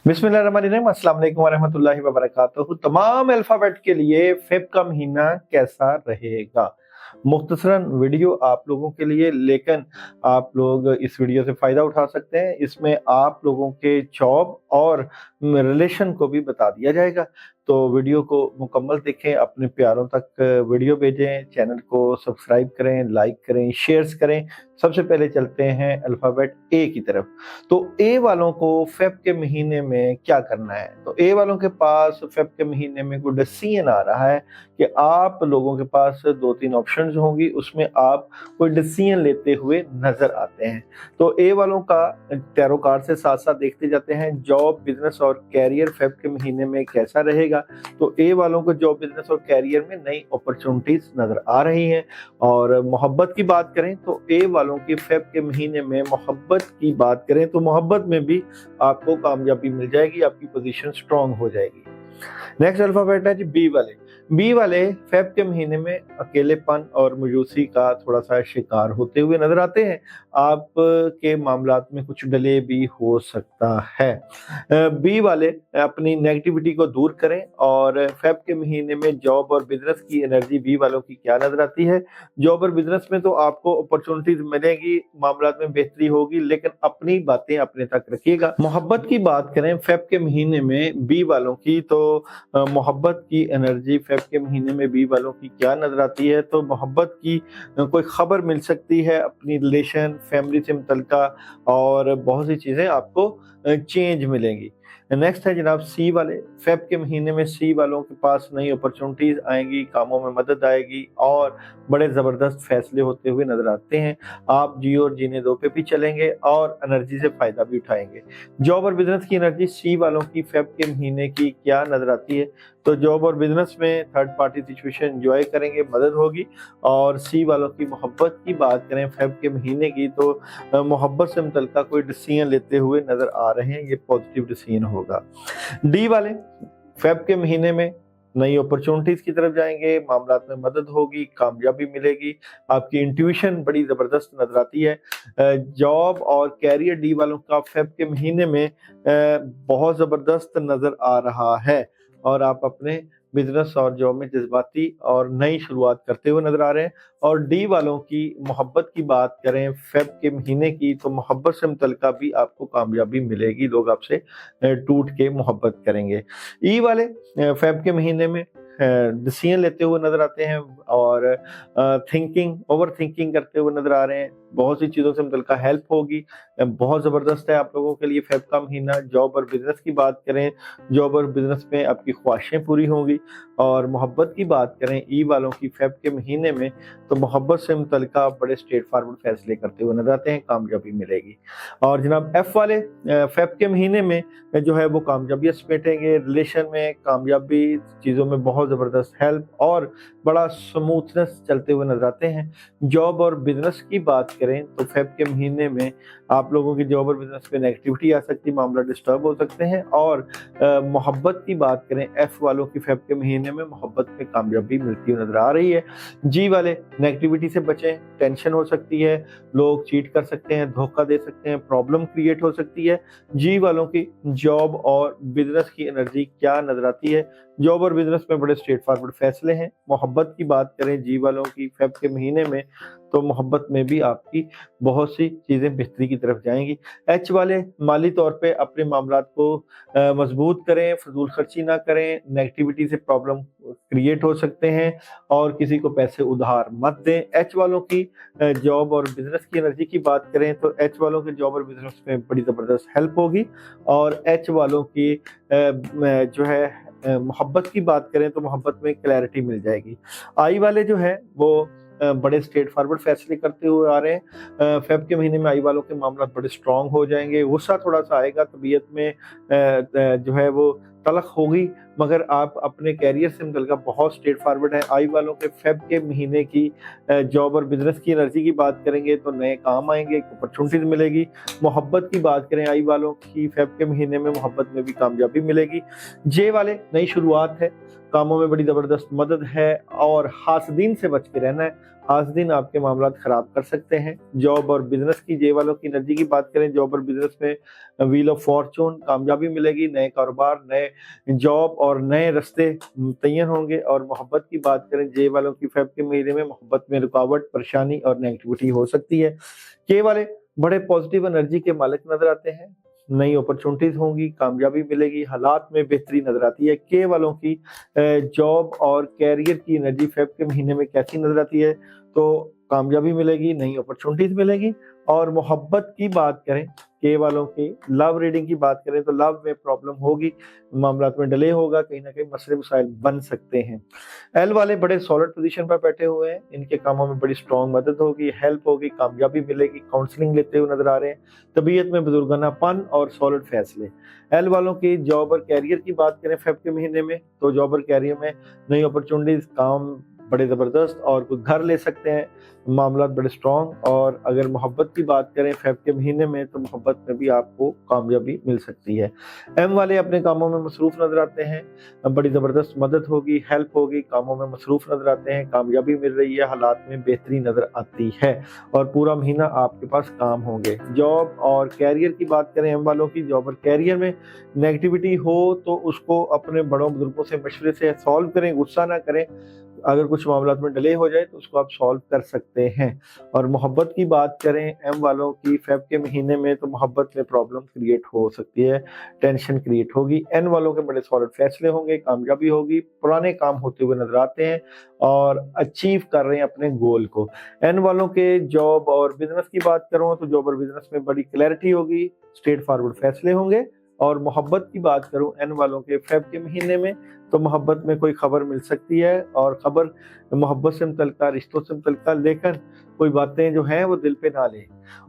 बिस्मिल्लाहिर्रहमानिर्रहीम, अस्सलाम वालेकुम वरहमतुल्लाहि वबरकातुहू। तमाम अल्फ़ाबेट के लिए फ़ेब का महीना कैसा रहेगा? मुख्तसरन वीडियो आप लोगों के लिए, लेकिन आप लोग इस वीडियो से फ़ायदा उठा सकते हैं। इसमें आप लोगों के जॉब और रिलेशन को भी बता दिया जाएगा। तो वीडियो को मुकम्मल देखें, अपने प्यारों तक वीडियो भेजें, चैनल को सब्सक्राइब करें, लाइक करें, शेयर्स करें। सबसे पहले चलते हैं अल्फ़ाबेट ए की तरफ। तो ए वालों को फ़ेब के महीने में क्या करना है? तो ए वालों के पास फ़ेब के महीने में कोई डिसीजन आ रहा है कि आप लोगों के पास 2-3 ऑप्शंस होंगी, उसमें आप कोई डिसीजन लेते हुए नज़र आते हैं। तो ए वालों का टैरो कार्ड से साथ-साथ देखते जाते हैं जॉब, बिज़नेस और करियर फ़ेब के महीने में कैसा रहेगा। तो ए वालों को जॉब, बिज़नेस और करियर में नई अपॉर्चुनिटीज़ नज़र आ रही हैं। और मोहब्बत की बात करें तो ए वालों की फ़ेब के महीने में मोहब्बत की बात करें तो मोहब्बत में भी आपको कामयाबी मिल जाएगी, आपकी पोजीशन स्ट्रांग हो जाएगी। नेक्स्ट अल्फ़ाबेट है जी बी वाले। बी वाले फ़ेब के महीने में अकेलेपन और मायूसी का थोड़ा-सा शिकार होते हुए नज़र आते हैं। आपके मामलात में कुछ डिले भी हो सकता है। बी वाले अपनी नेगेटिविटी को दूर करें। और फ़ेब के महीने में जॉब और बिज़नेस की एनर्जी बी वालों की क्या नज़र आती है? जॉब और बिज़नेस में तो आपको अपॉर्चुनिटीज़ मिलेगी, मामलात में बेहतरी होगी, लेकिन अपनी बातें अपने तक रखिएगा। मोहब्बत की बात करें फ़ेब के महीने में बी वालों की, तो मोहब्बत की एनर्जी फ़ेब के महीने में बी वालों की क्या नज़र आती है? तो मोहब्बत की कोई ख़बर मिल सकती है, अपनी रिलेशन, फैमिली से मुतल्लिका और बहुत सी चीज़ें आपको चेंज मिलेंगी। नेक्स्ट है जनाब सी वाले। फ़ेब के महीने में सी वालों के पास नई अपॉर्चुनिटीज़ आएँगी, कामों में मदद आएगी और बड़े ज़बरदस्त फ़ैसले होते हुए नज़र आते हैं। आप जियो और जीने दो पे भी चलेंगे और एनर्जी से फ़ायदा भी उठाएँगे। जॉब और बिज़नेस की एनर्जी सी वालों की फ़ेब के महीने की क्या नज़र आती है? तो जॉब और बिज़नेस में थर्ड पार्टी सिचुएशन एन्जॉय करेंगे, मदद होगी। और सी वालों की मोहब्बत की बात करें फ़ेब के महीने की, तो मोहब्बत से मुतल्लिका कोई डिसीजन लेते हुए नज़र आ रहे हैं, ये पॉजिटिव डिसीजन होगा। डी वाले फ़ेब के महीने में नई अपॉर्चुनिटीज़ की तरफ जाएँगे, मामलात में मदद होगी, कामयाबी मिलेगी, आपकी इंट्यूशन बड़ी ज़बरदस्त नज़र आती है। जॉब और करियर डी वालों का फ़ेब के महीने में बहुत ज़बरदस्त नज़र आ रहा है और आप अपने बिज़नेस और जॉब में जज़्बाती और नई शुरुआत करते हुए नज़र आ रहे हैं। और डी वालों की मोहब्बत की बात करें फ़ेब के महीने की, तो मोहब्बत से मुतल्लिका भी आपको कामयाबी मिलेगी, लोग आपसे टूट के मोहब्बत करेंगे। ई वाले फ़ेब के महीने में डिसीजन लेते हुए नज़र आते हैं और ओवर थिंकिंग करते हुए नज़र आ रहे हैं। बहुत सी चीज़ों से मुतल्लिका हेल्प होगी। बहुत ज़बरदस्त है आप लोगों के लिए फ़ेब का महीना। जॉब और बिज़नेस की बात करें, जॉब और बिज़नेस में आपकी ख्वाहिशें पूरी होंगी। और मोहब्बत की बात करें ई वालों की फ़ेब के महीने में, तो मोहब्बत से मुतल्लिका बड़े स्ट्रेट फॉरवर्ड फ़ैसले करते हुए नज़र आते हैं, कामयाबी मिलेगी। और जनाब एफ वाले फ़ेब के महीने में जो है वो कामयाबियाँ समेटेंगे, रिलेशन में कामयाबी, चीज़ों में बहुत ज़बरदस्त हेल्प और बड़ा स्मूथनेस चलते हुए नज़र आते हैं। जॉब और बिज़नेस की बात करें तो फ़ेब के महीने में आप लोगों की जॉब और बिज़नेस पे नेगेटिविटी आ सकती है, मामला डिस्टर्ब हो सकते हैं। और मोहब्बत की बात करें एफ वालों की फ़ेब के महीने में मोहब्बत में कामयाबी मिलती हुई नज़र आ रही है। जी वाले नेगेटिविटी से बचें, टेंशन हो सकती है, लोग चीट कर सकते हैं, धोखा दे सकते हैं, प्रॉब्लम क्रिएट हो सकती है। जी वालों की जॉब और बिज़नेस की एनर्जी क्या नज़र आती है? जॉब और बिज़नेस में बड़े स्ट्रेट फॉरवर्ड फ़ैसले हैं। मोहब्बत की बात करें जी वालों की फ़ेब के महीने में, तो मोहब्बत में भी आपकी बहुत सी चीज़ें बेहतरी की तरफ जाएँगी। एच वाले माली तौर पे अपने मामलात को मज़बूत करें, फ़िज़ूल खर्ची ना करें, नेगेटिविटी से प्रॉब्लम क्रिएट हो सकते हैं और किसी को पैसे उधार मत दें। एच वालों की जॉब और बिज़नेस की एनर्जी की बात करें तो एच वालों की जॉब और बिज़नेस में बड़ी ज़बरदस्त हेल्प होगी। और एच वालों की जो है मोहब्बत की बात करें तो मोहब्बत में क्लैरिटी मिल जाएगी। आई वाले जो है वो बड़े स्ट्रेट फॉरवर्ड फैसले करते हुए आ रहे हैं। फ़ेब के महीने में आई वालों के मामला बड़े स्ट्रॉन्ग हो जाएँगे, गुस्सा थोड़ा-सा आएगा, तबीयत में जो है वो तलख़ होगी, मगर आप अपने करियर से मुतल्लिक़ बहुत स्ट्रेट फॉरवर्ड हैं। आई वालों के फ़ेब के महीने की जॉब और बिज़नेस की एनर्जी की बात करेंगे तो नए काम आएँगे, अपॉर्चुनिटीज़ मिलेगी। मोहब्बत की बात करें आई वालों की फ़ेब के महीने में मोहब्बत में भी कामयाबी मिलेगी। जे वाले नई शुरुआत है, कामों में बड़ी ज़बरदस्त मदद है और हासदीन से बच के रहना है। आज दिन आपके मामलात खराब कर सकते हैं। जॉब और बिजनेस की जे वालों की एनर्जी की बात करें, जॉब और बिजनेस में व्हील ऑफ फॉर्चून, कामयाबी मिलेगी, नए कारोबार, नए जॉब और नए रास्ते मुतय्यन होंगे। और मोहब्बत की बात करें, जे वालों की फेब के महीने में मोहब्बत में रुकावट, परेशानी और नेगेटिविटी हो सकती है। के वाले बड़े पॉजिटिव एनर्जी के मालिक नजर आते हैं, नई अपॉर्चुनिटीज होंगी, कामयाबी मिलेगी, हालात में बेहतरी नजर आती है। के वालों की जॉब और कैरियर की एनर्जी फेब के महीने में कैसी नजर आती है, तो कामयाबी मिलेगी, नई अपॉर्चुनिटीज मिलेगी। और मोहब्बत की बात करें, के वालों की लव रीडिंग की बात करें तो लव में प्रॉब्लम होगी, मामला में डिले होगा, कहीं ना कहीं मसले मसाइल बन सकते हैं। एल वाले बड़े सॉलिड पोजीशन पर बैठे हुए हैं, इनके कामों में बड़ी स्ट्रॉन्ग मदद होगी, हेल्प होगी, कामयाबी मिलेगी, काउंसलिंग लेते हुए नजर आ रहे हैं, तबीयत में बुजुर्गानापन और सॉलिड फैसले। एल वालों की जॉब और कैरियर की बात करें फेब के महीने में, तो जॉब और कैरियर में नई अपॉर्चुनिटीज, काम बड़े ज़बरदस्त और कोई घर ले सकते हैं, मामला बड़े स्ट्रॉन्ग। और अगर मोहब्बत की बात करें फेब के महीने में, तो मोहब्बत में भी आपको कामयाबी मिल सकती है। एम वाले अपने कामों में मसरूफ नजर आते हैं, बड़ी ज़बरदस्त मदद होगी, हेल्प होगी, कामों में मसरूफ नजर आते हैं, कामयाबी मिल रही है, हालात में बेहतरी नजर आती है और पूरा महीना आपके पास काम होंगे। जॉब और कैरियर की बात करें, एम वालों की जॉब और कैरियर में नेगेटिविटी हो तो उसको अपने बड़ों बुजुर्गों से मशवरे से सॉल्व करें, गुस्सा ना करें। अगर कुछ मामला में डिले हो जाए तो उसको आप सॉल्व कर सकते हैं। और मोहब्बत की बात करें एम वालों की फेब के महीने में, तो मोहब्बत में प्रॉब्लम क्रिएट हो सकती है, टेंशन क्रिएट होगी। एन वालों के बड़े सॉलिड फैसले होंगे, कामयाबी होगी, पुराने काम होते हुए नजर आते हैं और अचीव कर रहे हैं अपने गोल को। एन वालों के जॉब और बिजनेस की बात करूं तो जॉब और बिजनेस में बड़ी क्लैरिटी होगी, स्ट्रेट फॉरवर्ड फैसले होंगे। और मोहब्बत की बात करूं एन वालों के फेब के महीने में, तो मोहब्बत में कोई खबर मिल सकती है और खबर मोहब्बत से मुतल्लिका, रिश्तों से मुतल्लिका, लेकिन कोई बातें जो हैं वो दिल पे ना लें।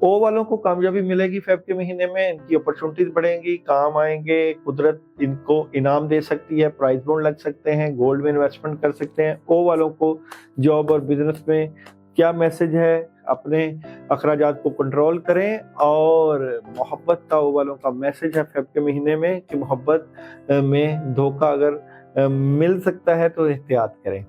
ओ वालों को कामयाबी मिलेगी फेब के महीने में, इनकी अपॉर्चुनिटीज बढ़ेंगी, काम आएंगे, कुदरत इनको इनाम दे सकती है, प्राइज बॉन्ड लग सकते हैं, गोल्ड में इन्वेस्टमेंट कर सकते हैं। ओ वालों को जॉब और बिजनेस में क्या मैसेज है, अपने अखराजात को कंट्रोल करें। और मोहब्बत का ओ वालों का मैसेज है फेब के महीने में कि मोहब्बत में धोखा अगर मिल सकता है तो एहतियात करें।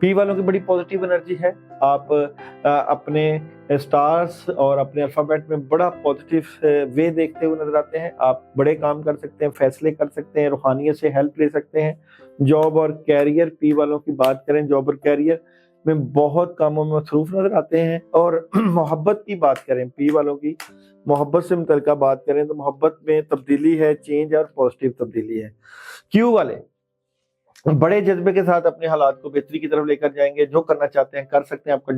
पी वालों की बड़ी पॉजिटिव एनर्जी है, आप अपने स्टार्स और अपने अल्फाबेट में बड़ा पॉजिटिव वे देखते हुए नजर आते हैं। आप बड़े काम कर सकते हैं, फैसले कर सकते हैं, रूहानियत से हेल्प ले सकते हैं। जॉब और कैरियर, पी वालों की बात करें, जॉब और कैरियर में बहुत कामों में मसरूफ नजर आते हैं। और मोहब्बत की बात करें, पी वालों की मोहब्बत से मुतल्लिका बात करें तो मोहब्बत में तब्दीली है, चेंज और पॉजिटिव तब्दीली है। क्यू वाले बड़े जज्बे के साथ अपने हालात को बेहतरी की तरफ लेकर जाएंगे, जो करना चाहते हैं कर सकते हैं। आपका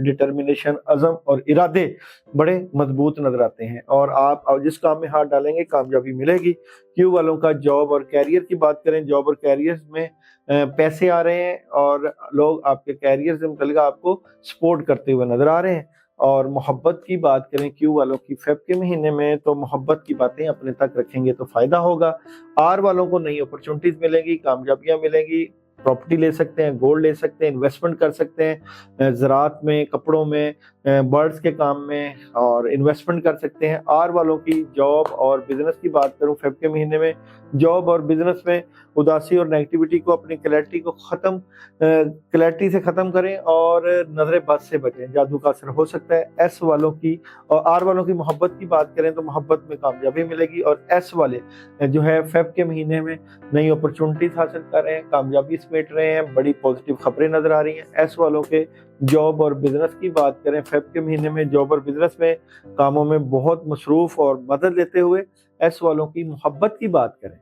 डिटर्मिनेशन, अज़म और इरादे बड़े मजबूत नजर आते हैं और आप जिस काम में हाथ डालेंगे कामयाबी मिलेगी। क्यू वालों का जॉब और कैरियर की बात करें, जॉब और कैरियर में पैसे आ रहे हैं और लोग आपके कैरियर से मुतल्लिक आपको सपोर्ट करते हुए नजर आ रहे हैं। और मोहब्बत की बात करें क्यू वालों की फेब के महीने में, तो मोहब्बत की बातें अपने तक रखेंगे तो फायदा होगा। आर वालों को नई अपॉर्चुनिटीज मिलेगी, कामयाबियां मिलेंगी, प्रॉपर्टी ले सकते हैं, गोल्ड ले सकते हैं, इन्वेस्टमेंट कर सकते हैं, ज़राअत में, कपड़ों में, बर्ड्स के काम में और इन्वेस्टमेंट कर सकते हैं। आर वालों की जॉब और बिजनेस की बात करूं फेब के महीने में, जॉब और बिजनेस में उदासी और नेगेटिविटी को, अपनी क्लैरिटी से खत्म करें और नजर बद से बचें, जादू का असर हो सकता है। एस वालों की और आर वालों की मोहब्बत की बात करें तो मोहब्बत में कामयाबी मिलेगी और एस वाले जो है फेब के महीने में नई अपॉर्चुनिटीज हासिल कर रहे हैं, कामयाबी समेट रहे हैं, बड़ी पॉजिटिव खबरें नजर आ रही हैं। एस वालों के जॉब और बिजनेस की बात करें फेब के महीने में, जॉब और बिजनेस में कामों में बहुत मसरूफ और मदद लेते हुए। एस वालों की मोहब्बत की बात करें,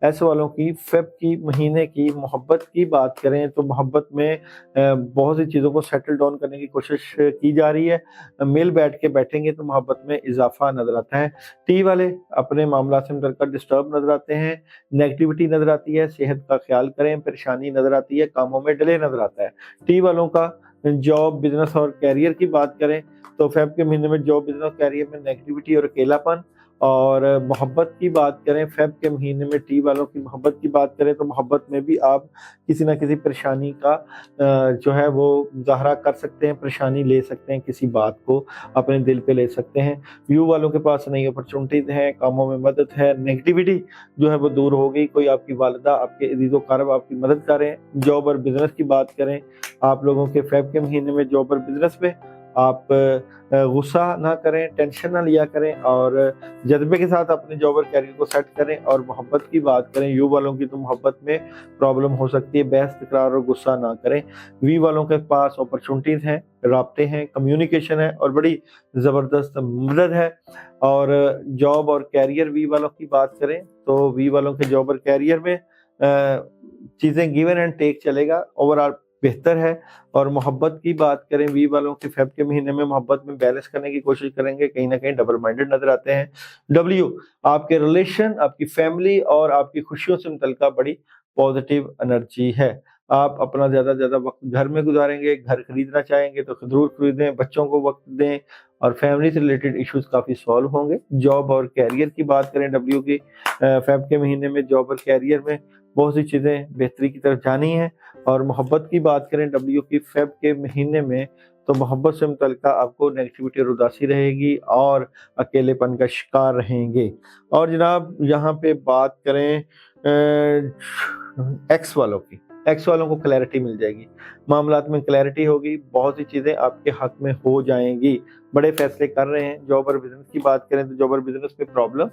एस वालों की फेब की महीने की मोहब्बत की बात करें तो मोहब्बत में बहुत सी चीज़ों को सेटल डाउन करने की कोशिश की जा रही है। मिल बैठ के बैठेंगे तो मोहब्बत में इजाफा नजर आता है। टी वाले अपने मामला से मुतल्लिक़ डिस्टर्ब नजर आते हैं, नेगेटिविटी नजर आती है, सेहत का ख्याल करें, परेशानी नजर आती है, कामों में डिले नजर आता है। टी वालों का जॉब, बिजनेस और कैरियर की बात करें तो फेब के महीने में जॉब, बिजनेस, कैरियर में नेगेटिविटी और अकेलापन اور मोहब्बत की बात करें, फेब के महीने में टी वालों की मोहब्बत की बात करें तो मोहब्बत में भी आप किसी ना किसी परेशानी का जो है वो मुज़ाहरा कर सकते हैं, परेशानी ले सकते हैं, किसी बात को अपने दिल पे ले सकते हैं। यू वालों के पास नई अपॉर्चुनिटीज़ हैं, कामों में मदद है, नेगेटिविटी जो है वो दूर हो गई, कोई आपकी वालिदा, आपके अज़ीज़-ओ-क़रीब आपकी मदद करें। जॉब और बिज़नेस की बात करें, आप लोगों के फेब के महीने में जॉब और बिज़नेस में आप गुस्सा ना करें, टेंशन ना लिया करें और जज्बे के साथ अपने जॉब और कैरियर को सेट करें। और मोहब्बत की बात करें, यू वालों की तो मोहब्बत में प्रॉब्लम हो सकती है, बहस तकरार और गुस्सा ना करें। वी वालों के पास अपॉर्चुनिटीज़ हैं, राब्ते हैं, कम्युनिकेशन है और बड़ी ज़बरदस्त मदद है। और जॉब और कैरियर वी वालों की बात करें तो वी वालों के जॉब और कैरियर में चीज़ें गिवन एंड टेक चलेगा, ओवरऑल बेहतर है। और मोहब्बत की बात करें, वी वालों के फेब के महीने में मोहब्बत में बैलेंस करने की कोशिश करेंगे, कहीं ना कहीं डबल माइंडेड नजर आते हैं। डब्ल्यू आपके रिलेशन, आपकी फैमिली और आपकी खुशियों से मुतल्लिका बड़ी पॉजिटिव एनर्जी है। आप अपना ज़्यादा से ज़्यादा वक्त घर में गुजारेंगे, घर खरीदना चाहेंगे तो ज़रूर खरीदें, बच्चों को वक्त दें और फैमिली से रिलेटेड इश्यूज काफ़ी सॉल्व होंगे। जॉब और कैरियर की बात करें, डब्ल्यू की फेब के महीने में जॉब और कैरियर में बहुत सी चीज़ें बेहतरी की तरफ जानी है। और मोहब्बत की बात करें, डब्ल्यू की फेब के महीने में तो मोहब्बत से मुतल्लिका आपको नेगेटिविटी और उदासी रहेगी और अकेलेपन का शिकार रहेंगे। और जनाब यहाँ पे बात करें एक्स वालों की, एक्स वालों को क्लैरिटी मिल जाएगी, मामलात में क्लैरिटी होगी, बहुत सी चीज़ें आपके हक में हो जाएंगी, बड़े फैसले कर रहे हैं। जॉब और बिजनेस की बात करें तो जॉब और बिजनेस में प्रॉब्लम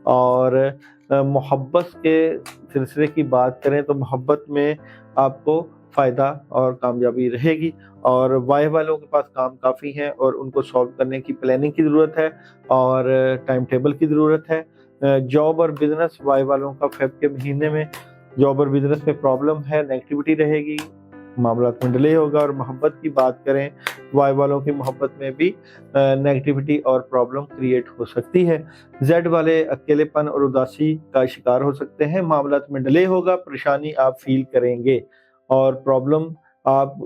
और मोहब्बत के सिलसिले की बात करें तो मोहब्बत में आपको फ़ायदा और कामयाबी रहेगी। और वाई वालों के पास काम काफ़ी है और उनको सॉल्व करने की प्लानिंग की ज़रूरत है और टाइम टेबल की ज़रूरत है। जॉब और बिजनेस वाई वालों का फेब के महीने में जॉब और बिजनेस में प्रॉब्लम है, नेगेटिविटी रहेगी, मामलात में डिले होगा। और मोहब्बत की बात करें, वाई वालों की मोहब्बत में भी नेगेटिविटी और प्रॉब्लम क्रिएट हो सकती है। जेड वाले अकेलेपन और उदासी का शिकार हो सकते हैं, मामलात में डिले होगा, परेशानी आप फील करेंगे और प्रॉब्लम आप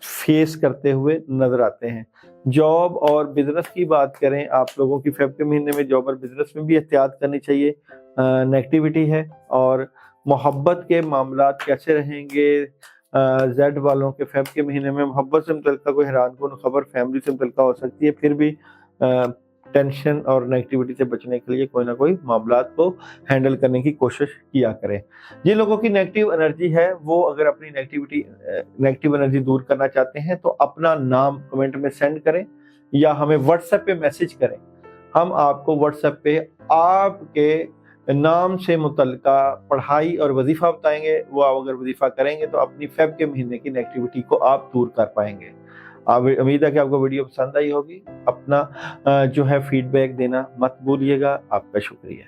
फेस करते हुए नजर आते हैं। जॉब और बिजनेस की बात करें, आप लोगों की फेब के महीने में जॉब और बिजनेस में भी एहतियात करनी चाहिए, नेगेटिविटी है। और मोहब्बत के मामलात कैसे रहेंगे, जेड वालों के फेब के महीने में मोहब्बत से मुतल्लिका कोई हैरानकुन खबर फैमिली से मुतल्लिका हो सकती है, फिर भी टेंशन और नेगेटिविटी से बचने के लिए कोई ना कोई मामलात को हैंडल करने की कोशिश किया करें। जिन लोगों की नेगेटिव एनर्जी है वो अगर अपनी नेगेटिव एनर्जी दूर करना चाहते हैं तो अपना नाम कमेंट में सेंड करें या हमें व्हाट्सएप पे मैसेज करें। हम आपको व्हाट्सएप पे आपके नाम से मुतल्लिका पढ़ाई और वजीफा बताएंगे। वो आप अगर वजीफा करेंगे तो अपनी फेब के महीने की नेगेटिविटी को आप दूर कर पाएंगे। उम्मीद है कि आपको वीडियो पसंद आई होगी। अपना जो है फीडबैक देना मत भूलिएगा। आपका शुक्रिया।